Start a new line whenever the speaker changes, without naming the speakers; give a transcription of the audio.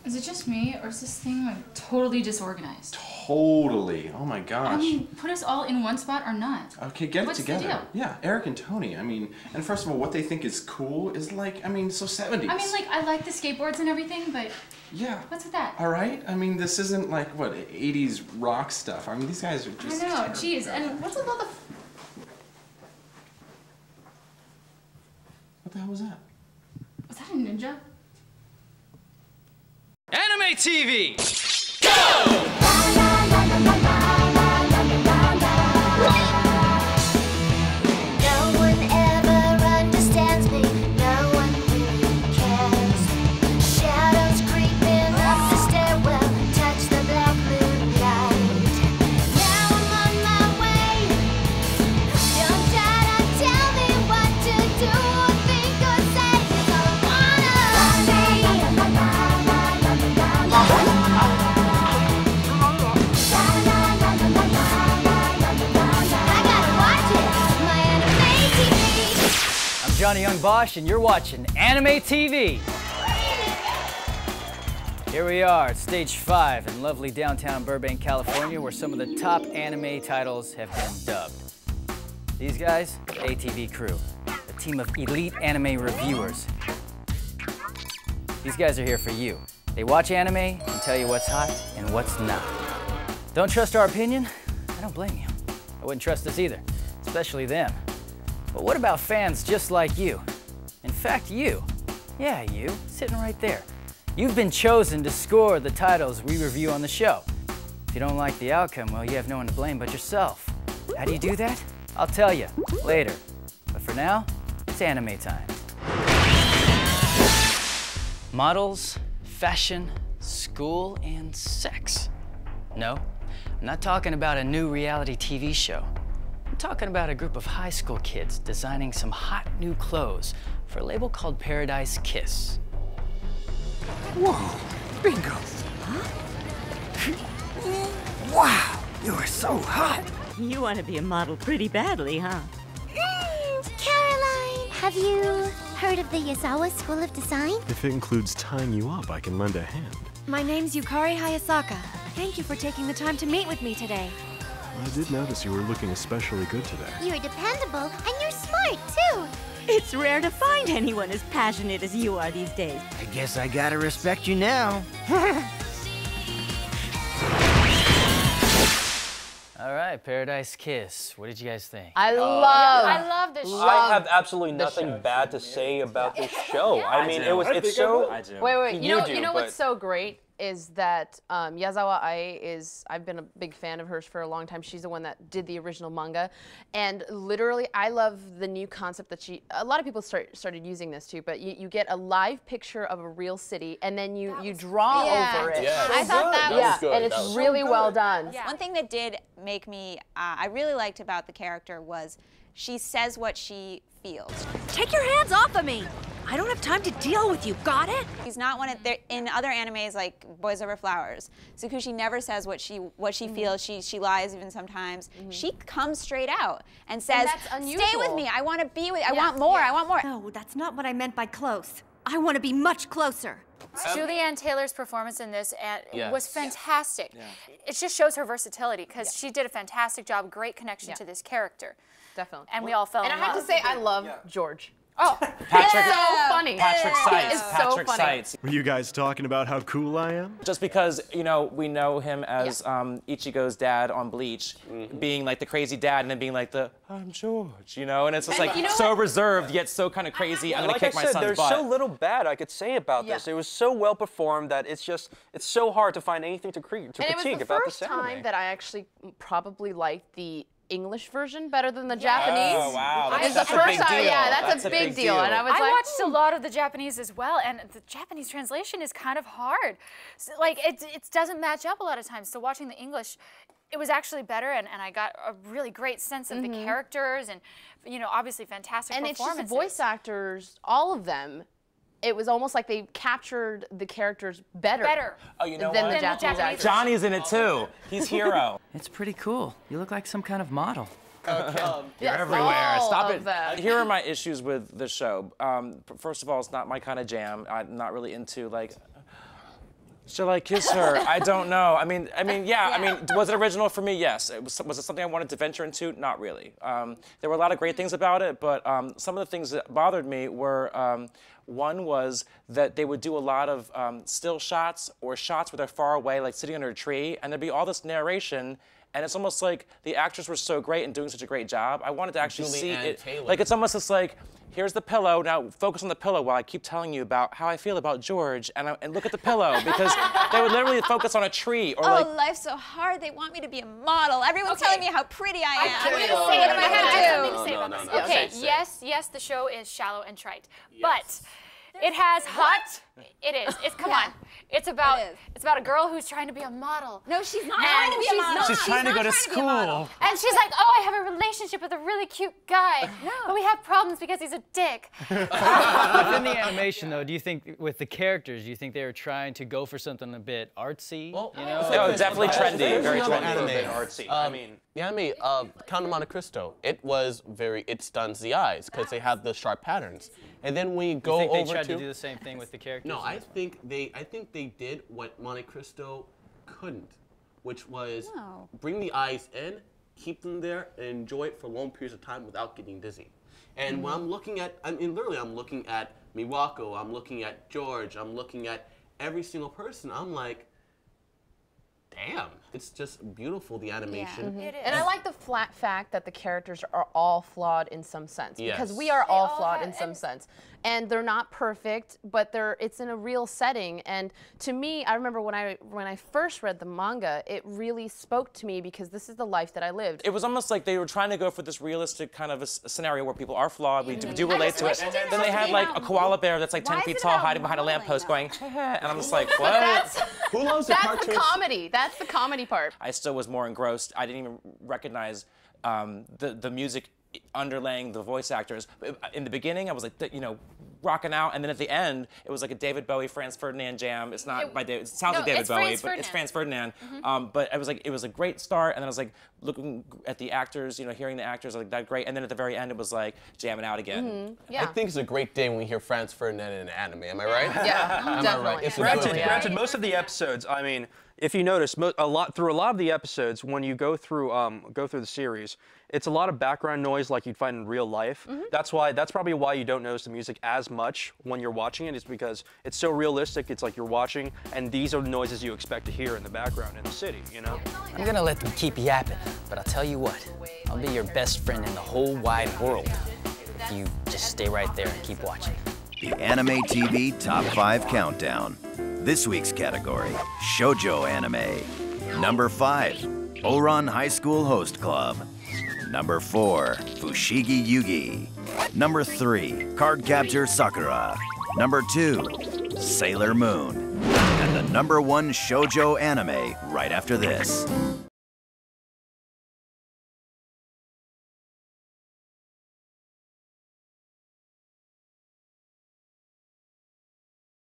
Is it just me, or is this thing like totally disorganized?
Totally. Oh my gosh.
I mean, put us all in one spot or not.
Okay, get
What's
it together.
the deal?
Yeah, Eric and Tony. I mean, and first of all, what they think is cool is like, I mean, so 70s.
I mean, like, I like the skateboards and everything, but
yeah.
what's with that?
All right. I mean, this isn't like what 80s rock stuff. I mean, these guys are just.
I know. Jeez, and what's with all the?
What the hell was that?
Was that a ninja?
Anime TV!
No one ever understands me, no one really cares. Shadows creeping up the stairwell, touch the black moonlight. Now I'm on my way. Don't try to tell me what to do or think or say, 'cause
Johnny Young Bosch, and you're watching Anime TV. Here we are at Stage 5 in lovely downtown Burbank, California, where some of the top anime titles have been dubbed. These guys, the ATV crew, a team of elite anime reviewers. These guys are here for you. They watch anime and tell you what's hot and what's not. Don't trust our opinion? I don't blame you. I wouldn't trust us either, especially them. But what about fans just like you? In fact, you. Yeah, you, sitting right there. You've been chosen to score the titles we review on the show. If you don't like the outcome, well, you have no one to blame but yourself. How do you do that? I'll tell you later. But for now, it's anime time. Models, fashion, school, and sex. No, I'm not talking about a new reality TV show. I'm talking about a group of high school kids designing some hot new clothes for a label called Paradise Kiss.
Whoa, bingo. Huh? Wow, you are so hot.
You want to be a model pretty badly, huh?
Caroline, have you heard of the Yazawa School of Design?
If it includes tying you up, I can lend a hand.
My name's Yukari Hayasaka. Thank you for taking the time to meet with me today.
I did notice you were looking especially good today.
You're dependable, and you're smart, too.
It's rare to find anyone as passionate as you are these days.
I guess I gotta respect you now.
All right, Paradise Kiss. What did you guys think?
I love this show.
I have absolutely nothing bad to say about this show. I mean, it's so.
Wait. You know
but
what's so great is that Yazawa Ai is, I've been a big fan of hers for a long time. She's the one that did the original manga. And literally, I love the new concept that a lot of people started using this too, but you get a live picture of a real city and then you draw over it.
Yeah,
I thought that was good. And it's really well done.
One thing that did make me, I really liked about the character was she says what she feels.
Take your hands off of me! I don't have time to deal with you, got it?
She's not one of, in other animes like Boys Over Flowers, Tsukushi never says what she feels. She lies even sometimes. She comes straight out and says, stay with me, I want to be with you, I want more, I want more.
No, that's not what I meant by close. I want to be much closer.
Julianne Taylor's performance in this was fantastic. Yeah. It just shows her versatility because she did a fantastic job, great connection to this character.
Definitely.
And we all fell in love.
And I have to say, I love George.
Oh,
Patrick,
it's so funny.
Patrick Seitz.
Were you guys talking about how cool I am?
Just because, you know, we know him as Ichigo's dad on Bleach, being like the crazy dad and then being like the, I'm George, you know? And it's just like so reserved, yet so kind of crazy, I'm gonna kick my son's butt.
There's so little bad I could say about this. It was so well performed that it's so hard to find anything to critique about this anime.
And it was the first time that I actually probably liked the English version better than the Japanese.
Oh, wow.
That's the first time. Yeah, that's a big deal. And I
watched a lot of the Japanese as well, and the Japanese translation is kind of hard. So, like, it doesn't match up a lot of times. So watching the English, it was actually better, and I got a really great sense of the characters, and, you know, obviously fantastic performances.
And it's just the voice actors, all of them. It was almost like they captured the characters better
you know
than
what?
the Japanese actors.
Johnny's in it too. He's hero.
It's pretty cool. You look like some kind of model.
You're everywhere. Stop it. Here are my issues with the show. First of all, it's not my kind of jam. I'm not really into like Should I kiss her? I don't know. I mean, yeah. I mean, was it original for me? Yes. Was it something I wanted to venture into? Not really. There were a lot of great things about it, but some of the things that bothered me were, one was that they would do a lot of still shots or shots where they're far away, like sitting under a tree, and there'd be all this narration. And it's almost like the actors were so great and doing such a great job. I wanted to actually see it. Like, it's almost just like, here's the pillow, now focus on the pillow while I keep telling you about how I feel about George, and look at the pillow, because they would literally focus on a tree, or
like... Oh, life's so hard, they want me to be a model. Everyone's telling me how pretty I am. I'm gonna say what am I gonna do?
I have something to say about this. Okay, yes, the show is shallow and trite, but it has hot... It is. Come on. It's about a girl who's trying to be a model.
No, she's not trying to be a model.
She's trying to go to school.
And she's like, oh, I have a relationship with a really cute guy. No. But we have problems because he's a dick.
Within the animation, though, do you think, with the characters, do you think they were trying to go for something a bit artsy?
Well,
you know?
No, definitely trendy. Very trendy.
Anime.
Artsy.
I mean, the anime, Count of Monte Cristo, it stuns the eyes because they have the sharp patterns. And then we go over to...
You think they tried to do the same thing with the characters?
No, I think they did what Monte Cristo couldn't, which was bring the eyes in, keep them there, and enjoy it for long periods of time without getting dizzy. And when I'm looking at, I'm looking at Miwako, I'm looking at George, I'm looking at every single person, I'm like, damn, it's just beautiful, the animation.
It is. And I like the flat fact that the characters are all flawed in some sense. Because we are all flawed in some sense. And they're not perfect, but it's in a real setting. And to me, I remember when I first read the manga, it really spoke to me because this is the life that I lived.
It was almost like they were trying to go for this realistic kind of a scenario where people are flawed, we do relate to it. Then they had like a koala bear that's like 10 feet tall hiding behind a lamppost going, and I'm just like, what?
Who loves the cartoons?
That's the comedy. That's the comedy part.
I still was more engrossed. I didn't even recognize the music underlaying the voice actors. In the begining, I was like, rocking out, and then at the end, it was like a David Bowie, Franz Ferdinand jam. It's not by David. It sounds like David Bowie, but it's Franz Ferdinand. But it was a great start, and then I was like looking at the actors, hearing the actors, like that great, and then at the very end, it was like jamming out again.
I think it's a great day when we hear Franz Ferdinand in an anime. Am I right?
Yeah, definitely.
It's
granted, most of the episodes, I mean, if you notice, through a lot of the episodes, when you go through the series, it's a lot of background noise like you'd find in real life. That's probably why you don't notice the music as much when you're watching it, is because it's so realistic. It's like you're watching, and these are the noises you expect to hear in the background in the city,
I'm gonna let them keep yapping, but I'll tell you what, I'll be your best friend in the whole wide world if you just stay right there and keep watching.
The Anime TV Top 5 Countdown. This week's category, Shoujo Anime. Number 5, Ouran High School Host Club. Number 4, Fushigi Yugi. Number 3, Cardcaptor Sakura. Number 2, Sailor Moon. And the number 1 shoujo anime right after this.